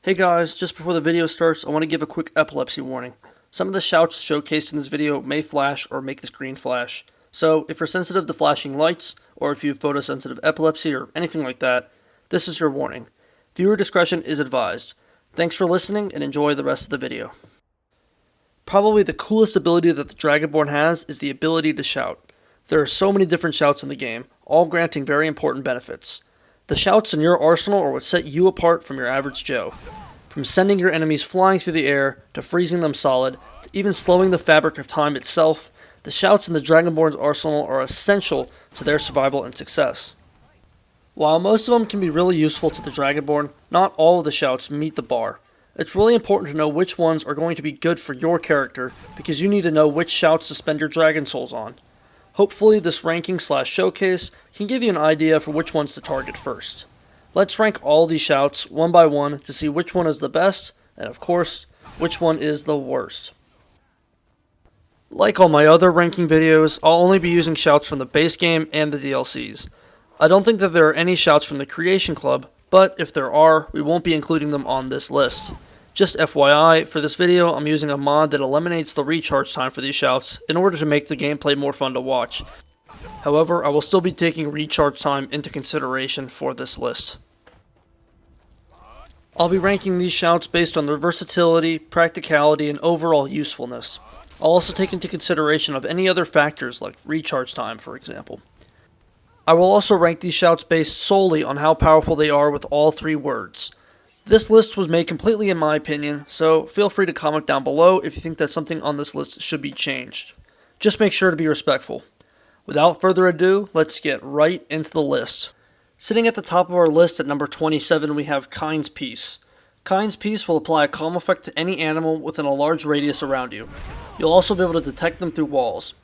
Hey guys, just before the video starts, I want to give a quick epilepsy warning. Some of the shouts showcased in this video may flash or make the screen flash. So, if you're sensitive to flashing lights, or if you have photosensitive epilepsy or anything like that, this is your warning. Viewer discretion is advised. Thanks for listening and enjoy the rest of the video. Probably the coolest ability that the Dragonborn has is the ability to shout. There are so many different shouts in the game, all granting very important benefits. The shouts in your arsenal are what set you apart from your average Joe. From sending your enemies flying through the air, to freezing them solid, to even slowing the fabric of time itself, the shouts in the Dragonborn's arsenal are essential to their survival and success. While most of them can be really useful to the Dragonborn, not all of the shouts meet the bar. It's really important to know which ones are going to be good for your character, because you need to know which shouts to spend your Dragon Souls on. Hopefully this ranking/showcase can give you an idea for which ones to target first. Let's rank all these shouts one by one to see which one is the best, and of course, which one is the worst. Like all my other ranking videos, I'll only be using shouts from the base game and the DLCs. I don't think that there are any shouts from the Creation Club, but if there are, we won't be including them on this list. Just FYI, for this video, I'm using a mod that eliminates the recharge time for these shouts in order to make the gameplay more fun to watch. However, I will still be taking recharge time into consideration for this list. I'll be ranking these shouts based on their versatility, practicality, and overall usefulness. I'll also take into consideration of any other factors like recharge time, for example. I will also rank these shouts based solely on how powerful they are with all three words. This list was made completely in my opinion, so feel free to comment down below if you think that something on this list should be changed. Just make sure to be respectful. Without further ado, let's get right into the list. Sitting at the top of our list at number 27 we have Kind's Peace. Kind's Peace will apply a calm effect to any animal within a large radius around you. You'll also be able to detect them through walls.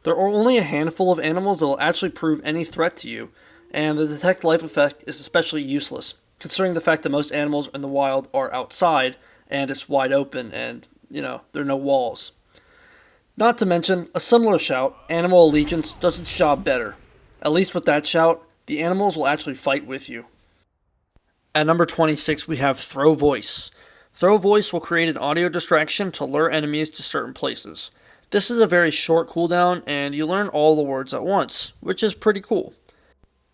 There are only a handful of animals that will actually prove any threat to you, and the detect life effect is especially useless, considering the fact that most animals in the wild are outside, and it's wide open, and, there are no walls. Not to mention, a similar shout, Animal Allegiance, does its job better. At least with that shout, the animals will actually fight with you. At number 26 we have Throw Voice. Throw Voice will create an audio distraction to lure enemies to certain places. This is a very short cooldown, and you learn all the words at once, which is pretty cool.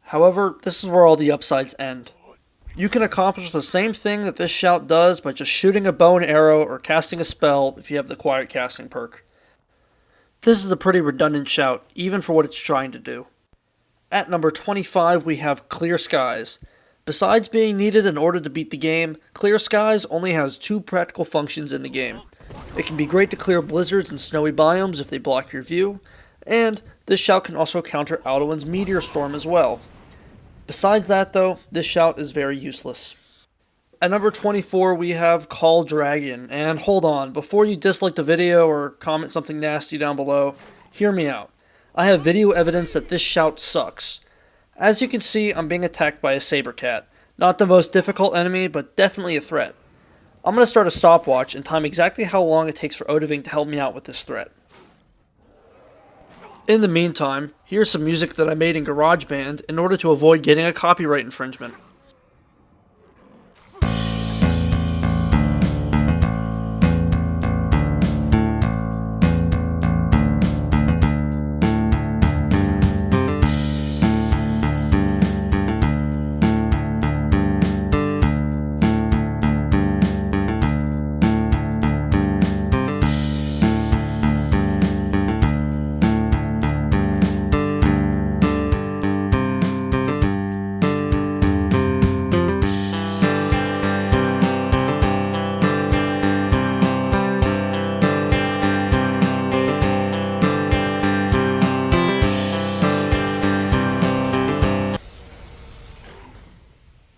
However, this is where all the upsides end. You can accomplish the same thing that this shout does by just shooting a bow and arrow or casting a spell if you have the Quiet Casting perk. This is a pretty redundant shout, even for what it's trying to do. At number 25 we have Clear Skies. Besides being needed in order to beat the game, Clear Skies only has two practical functions in the game. It can be great to clear blizzards and snowy biomes if they block your view, and this shout can also counter Alduin's Meteor Storm as well. Besides that though, this shout is very useless. At number 24 we have Call Dragon, and hold on, before you dislike the video or comment something nasty down below, hear me out. I have video evidence that this shout sucks. As you can see, I'm being attacked by a saber cat. Not the most difficult enemy, but definitely a threat. I'm going to start a stopwatch and time exactly how long it takes for Odahviing to help me out with this threat. In the meantime, here's some music that I made in GarageBand in order to avoid getting a copyright infringement.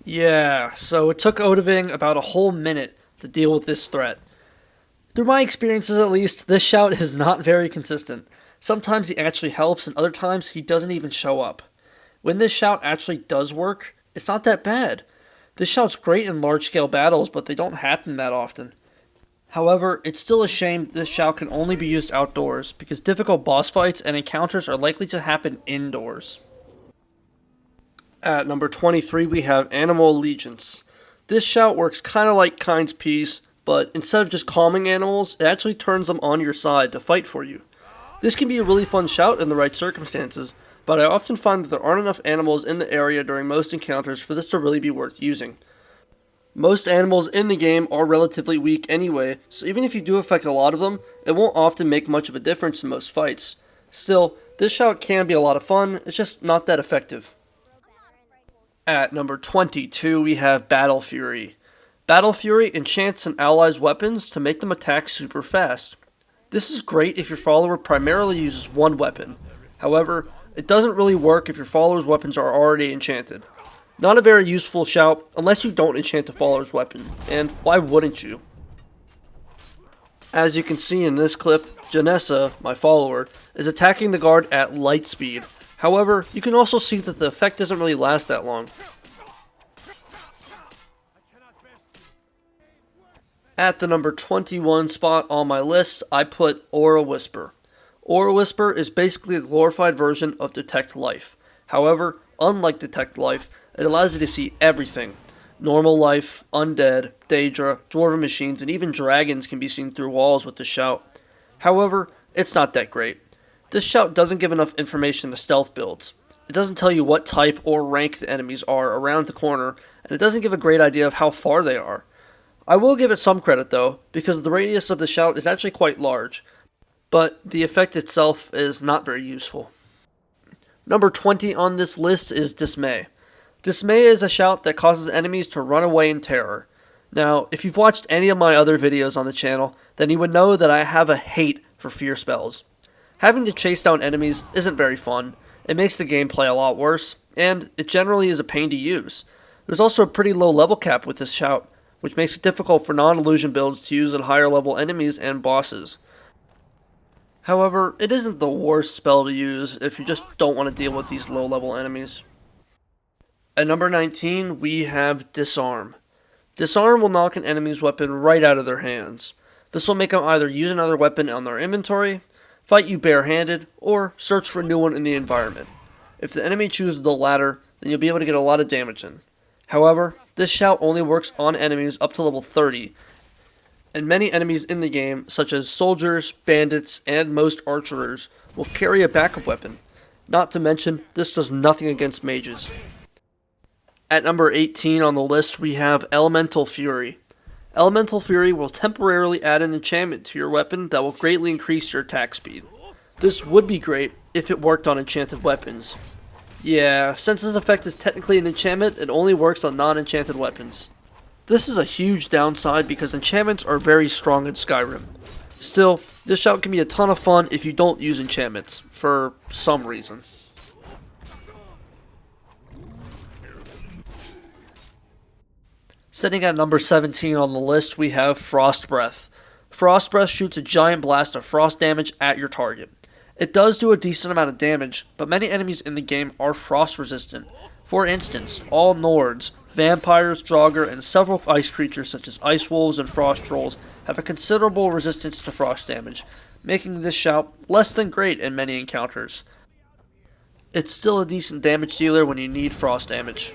Yeah, so it took Odahviing about a whole minute to deal with this threat. Through my experiences at least, this shout is not very consistent. Sometimes he actually helps, and other times he doesn't even show up. When this shout actually does work, it's not that bad. This shout's great in large-scale battles, but they don't happen that often. However, it's still a shame this shout can only be used outdoors, because difficult boss fights and encounters are likely to happen indoors. At number 23 we have Animal Allegiance. This shout works kind of like Kind's Peace, but instead of just calming animals, it actually turns them on your side to fight for you. This can be a really fun shout in the right circumstances, but I often find that there aren't enough animals in the area during most encounters for this to really be worth using. Most animals in the game are relatively weak anyway, so even if you do affect a lot of them, it won't often make much of a difference in most fights. Still, this shout can be a lot of fun, it's just not that effective. At number 22, we have Battle Fury. Battle Fury enchants an ally's weapons to make them attack super fast. This is great if your follower primarily uses one weapon. However, it doesn't really work if your follower's weapons are already enchanted. Not a very useful shout unless you don't enchant the follower's weapon, and why wouldn't you? As you can see in this clip, Janessa, my follower, is attacking the guard at light speed. However, you can also see that the effect doesn't really last that long. At the number 21 spot on my list, I put Aura Whisper. Aura Whisper is basically a glorified version of Detect Life. However, unlike Detect Life, it allows you to see everything. Normal life, undead, Daedra, dwarven machines, and even dragons can be seen through walls with this shout. However, it's not that great. This shout doesn't give enough information to stealth builds. It doesn't tell you what type or rank the enemies are around the corner, and it doesn't give a great idea of how far they are. I will give it some credit though, because the radius of the shout is actually quite large, but the effect itself is not very useful. Number 20 on this list is Dismay. Dismay is a shout that causes enemies to run away in terror. Now, if you've watched any of my other videos on the channel, then you would know that I have a hate for fear spells. Having to chase down enemies isn't very fun, it makes the gameplay a lot worse, and it generally is a pain to use. There's also a pretty low level cap with this shout, which makes it difficult for non-illusion builds to use on higher level enemies and bosses. However, it isn't the worst spell to use if you just don't want to deal with these low level enemies. At number 19, we have Disarm. Disarm will knock an enemy's weapon right out of their hands. This will make them either use another weapon on their inventory, fight you barehanded, or search for a new one in the environment. If the enemy chooses the latter, then you'll be able to get a lot of damage in. However, this shout only works on enemies up to level 30, and many enemies in the game, such as soldiers, bandits, and most archers, will carry a backup weapon. Not to mention, this does nothing against mages. At number 18 on the list, we have Elemental Fury. Elemental Fury will temporarily add an enchantment to your weapon that will greatly increase your attack speed. This would be great if it worked on enchanted weapons. Yeah, since this effect is technically an enchantment, it only works on non-enchanted weapons. This is a huge downside because enchantments are very strong in Skyrim. Still, this shout can be a ton of fun if you don't use enchantments, for some reason. Sitting at number 17 on the list, we have Frost Breath. Frost Breath shoots a giant blast of frost damage at your target. It does do a decent amount of damage, but many enemies in the game are frost resistant. For instance, all Nords, vampires, Draugr, and several ice creatures such as ice wolves and frost trolls have a considerable resistance to frost damage, making this shout less than great in many encounters. It's still a decent damage dealer when you need frost damage.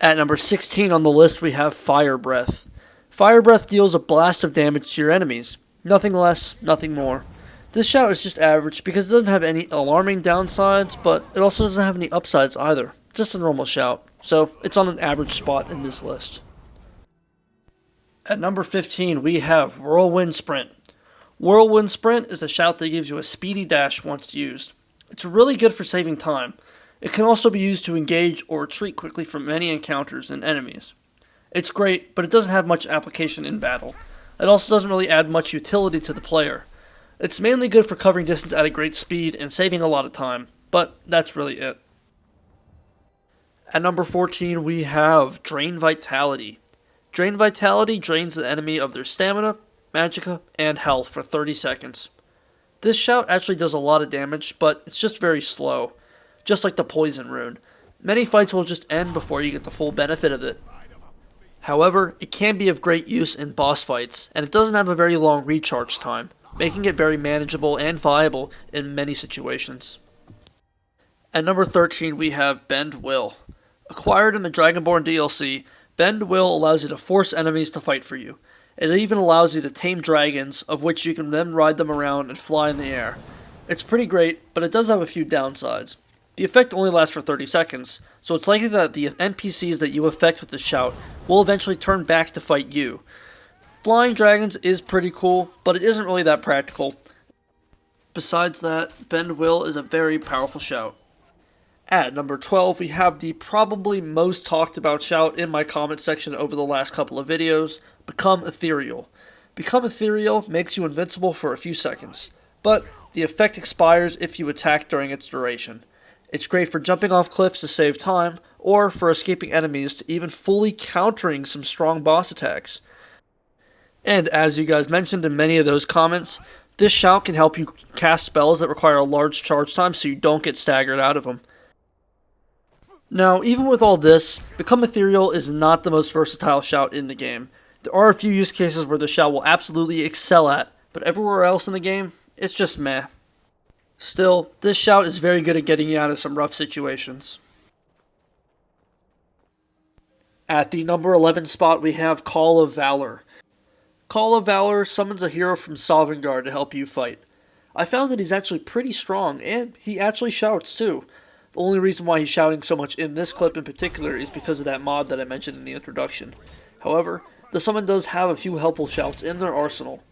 At number 16 on the list, we have Fire Breath. Fire Breath deals a blast of damage to your enemies. Nothing less, nothing more. This shout is just average because it doesn't have any alarming downsides, but it also doesn't have any upsides either. Just a normal shout, so it's on an average spot in this list. At number 15, we have Whirlwind Sprint. Whirlwind Sprint is a shout that gives you a speedy dash once used. It's really good for saving time. It can also be used to engage or retreat quickly from many encounters and enemies. It's great, but it doesn't have much application in battle. It also doesn't really add much utility to the player. It's mainly good for covering distance at a great speed and saving a lot of time, but that's really it. At number 14, we have Drain Vitality. Drain Vitality drains the enemy of their stamina, magicka, and health for 30 seconds. This shout actually does a lot of damage, but it's just very slow. Just like the Poison Rune. Many fights will just end before you get the full benefit of it. However, it can be of great use in boss fights, and it doesn't have a very long recharge time, making it very manageable and viable in many situations. At number 13, we have Bend Will. Acquired in the Dragonborn DLC, Bend Will allows you to force enemies to fight for you. It even allows you to tame dragons, of which you can then ride them around and fly in the air. It's pretty great, but it does have a few downsides. The effect only lasts for 30 seconds, so it's likely that the NPCs that you affect with the shout will eventually turn back to fight you. Flying dragons is pretty cool, but it isn't really that practical. Besides that, Bend Will is a very powerful shout. At number 12, we have the probably most talked about shout in my comment section over the last couple of videos, Become Ethereal. Become Ethereal makes you invincible for a few seconds, but the effect expires if you attack during its duration. It's great for jumping off cliffs to save time, or for escaping enemies to even fully countering some strong boss attacks. And as you guys mentioned in many of those comments, this shout can help you cast spells that require a large charge time so you don't get staggered out of them. Now, even with all this, Become Ethereal is not the most versatile shout in the game. There are a few use cases where the shout will absolutely excel at, but everywhere else in the game, it's just meh. Still, this shout is very good at getting you out of some rough situations. At the number 11 spot, we have Call of Valor. Call of Valor summons a hero from Sovngarde to help you fight. I found that he's actually pretty strong, and he actually shouts too. The only reason why he's shouting so much in this clip in particular is because of that mod that I mentioned in the introduction. However, the summon does have a few helpful shouts in their arsenal.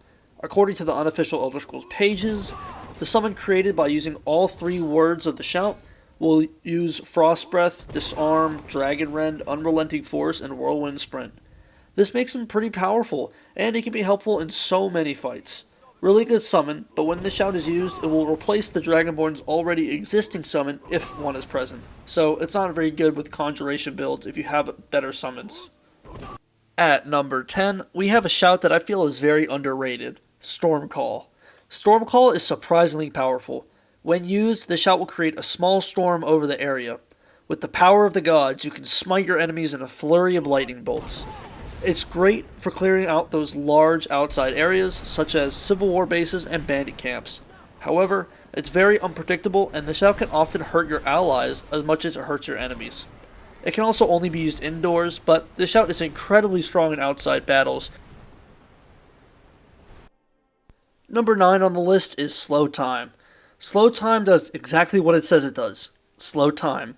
According to the unofficial Elder Scrolls pages, the summon created by using all 3 words of the shout will use Frost Breath, Disarm, Dragon Rend, Unrelenting Force, and Whirlwind Sprint. This makes him pretty powerful, and he can be helpful in so many fights. Really good summon, but when this shout is used, it will replace the Dragonborn's already existing summon if one is present. So it's not very good with conjuration builds if you have better summons. At number 10, we have a shout that I feel is very underrated, Stormcall. Stormcall is surprisingly powerful. When used, the shout will create a small storm over the area. With the power of the gods, you can smite your enemies in a flurry of lightning bolts. It's great for clearing out those large outside areas, such as Civil War bases and bandit camps. However, it's very unpredictable, and the shout can often hurt your allies as much as it hurts your enemies. It can also only be used indoors, but the shout is incredibly strong in outside battles. Number 9 on the list is Slow Time. Slow Time does exactly what it says it does. Slow time.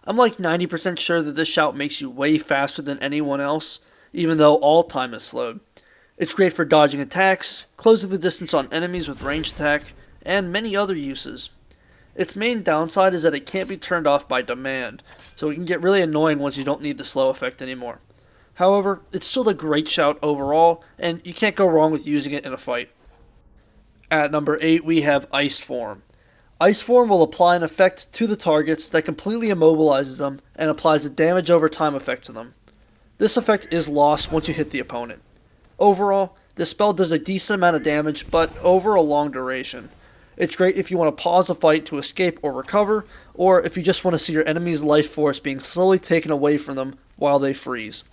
I'm like 90% sure that this shout makes you way faster than anyone else, even though all time is slowed. It's great for dodging attacks, closing the distance on enemies with ranged attack, and many other uses. Its main downside is that it can't be turned off by demand, so it can get really annoying once you don't need the slow effect anymore. However, it's still a great shout overall, and you can't go wrong with using it in a fight. At number 8, we have Ice Form. Ice Form will apply an effect to the targets that completely immobilizes them and applies a damage over time effect to them. This effect is lost once you hit the opponent. Overall, this spell does a decent amount of damage, but over a long duration. It's great if you want to pause the fight to escape or recover, or if you just want to see your enemy's life force being slowly taken away from them while they freeze.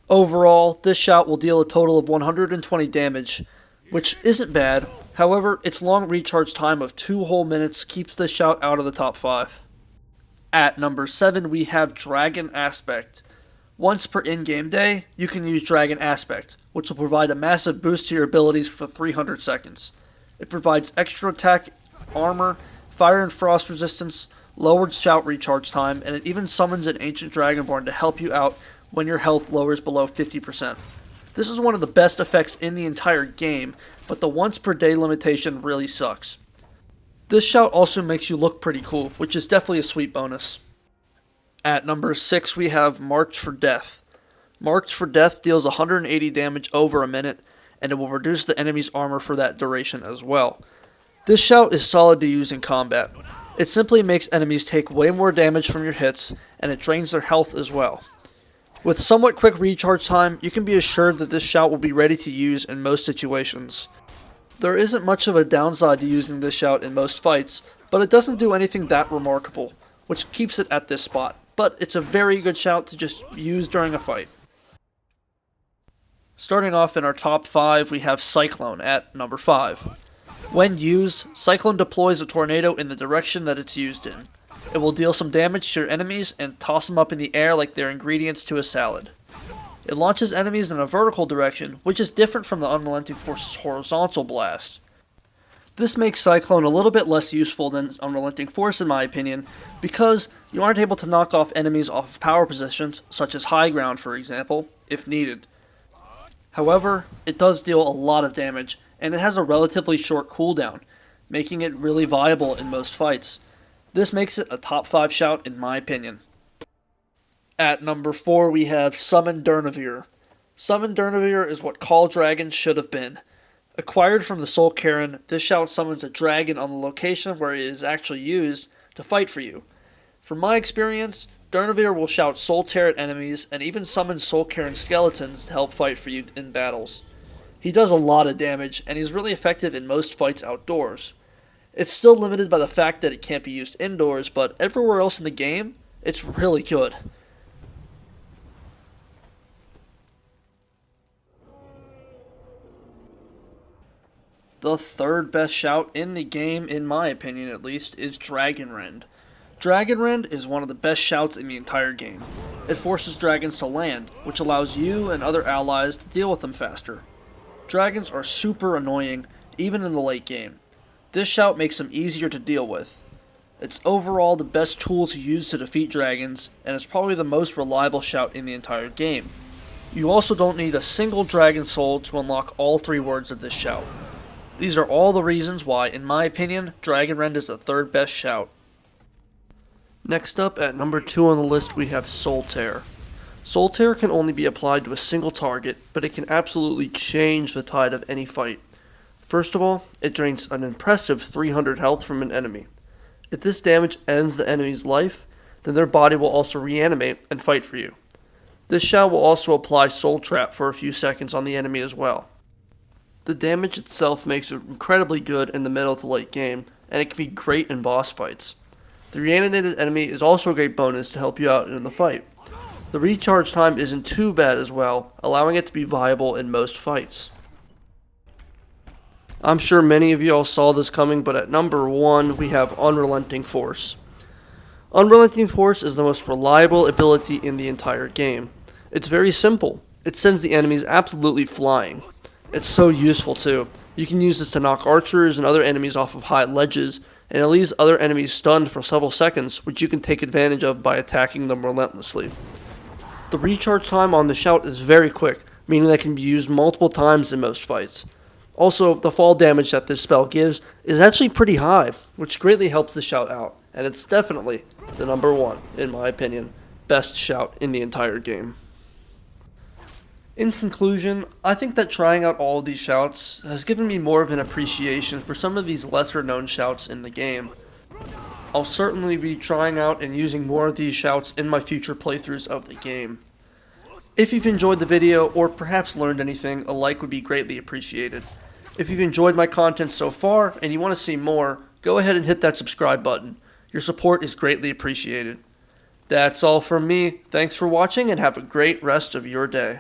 Overall, this shout will deal a total of 120 damage, which isn't bad. However, its long recharge time of 2 whole minutes keeps this shout out of the top 5. At number 7, we have Dragon Aspect. Once per in-game day, you can use Dragon Aspect, which will provide a massive boost to your abilities for 300 seconds. It provides extra attack, armor, fire and frost resistance, lowered shout recharge time, and it even summons an ancient Dragonborn to help you out when your health lowers below 50%. This is one of the best effects in the entire game, but the once per day limitation really sucks. This shout also makes you look pretty cool, which is definitely a sweet bonus. At number 6, we have Marked for Death. Marked for Death deals 180 damage over a minute, and it will reduce the enemy's armor for that duration as well. This shout is solid to use in combat. It simply makes enemies take way more damage from your hits, and it drains their health as well. With somewhat quick recharge time, you can be assured that this shout will be ready to use in most situations. There isn't much of a downside to using this shout in most fights, but it doesn't do anything that remarkable, which keeps it at this spot. But it's a very good shout to just use during a fight. Starting off in our top 5, we have Cyclone at number 5. When used, Cyclone deploys a tornado in the direction that it's used in. It will deal some damage to your enemies and toss them up in the air like they're ingredients to a salad. It launches enemies in a vertical direction, which is different from the Unrelenting Force's horizontal blast. This makes Cyclone a little bit less useful than Unrelenting Force in my opinion, because you aren't able to knock off enemies off of power positions, such as high ground for example, if needed. However, it does deal a lot of damage, and it has a relatively short cooldown, making it really viable in most fights. This makes it a top 5 shout in my opinion. At number 4 we have Summon Durnavir. Summon Durnavir is what Call Dragon should have been. Acquired from the Soul Cairn, this shout summons a dragon on the location where it is actually used to fight for you. From my experience, Durnavir will shout Soul Tear at enemies and even summon Soul Cairn skeletons to help fight for you in battles. He does a lot of damage, and he's really effective in most fights outdoors. It's still limited by the fact that it can't be used indoors, but everywhere else in the game, it's really good. The third best shout in the game, in my opinion at least, is Dragon Rend. Dragon Rend is one of the best shouts in the entire game. It forces dragons to land, which allows you and other allies to deal with them faster. Dragons are super annoying, even in the late game. This shout makes them easier to deal with. It's overall the best tool to use to defeat dragons, and it's probably the most reliable shout in the entire game. You also don't need a single dragon soul to unlock all 3 words of this shout. These are all the reasons why, in my opinion, Dragon Rend is the third best shout. Next up, at number 2 on the list, we have Soul Tear. Soul Tear can only be applied to a single target, but it can absolutely change the tide of any fight. First of all, it drains an impressive 300 health from an enemy. If this damage ends the enemy's life, then their body will also reanimate and fight for you. This shout will also apply Soul Trap for a few seconds on the enemy as well. The damage itself makes it incredibly good in the middle to late game, and it can be great in boss fights. The reanimated enemy is also a great bonus to help you out in the fight. The recharge time isn't too bad as well, allowing it to be viable in most fights. I'm sure many of you all saw this coming, but at number 1 we have Unrelenting Force. Unrelenting Force is the most reliable ability in the entire game. It's very simple. It sends the enemies absolutely flying. It's so useful too. You can use this to knock archers and other enemies off of high ledges, and it leaves other enemies stunned for several seconds, which you can take advantage of by attacking them relentlessly. The recharge time on the shout is very quick, meaning that it can be used multiple times in most fights. Also, the fall damage that this spell gives is actually pretty high, which greatly helps the shout out, and it's definitely the number 1, in my opinion, best shout in the entire game. In conclusion, I think that trying out all of these shouts has given me more of an appreciation for some of these lesser known shouts in the game. I'll certainly be trying out and using more of these shouts in my future playthroughs of the game. If you've enjoyed the video, or perhaps learned anything, a like would be greatly appreciated. If you've enjoyed my content so far, and you want to see more, go ahead and hit that subscribe button. Your support is greatly appreciated. That's all from me. Thanks for watching, and have a great rest of your day.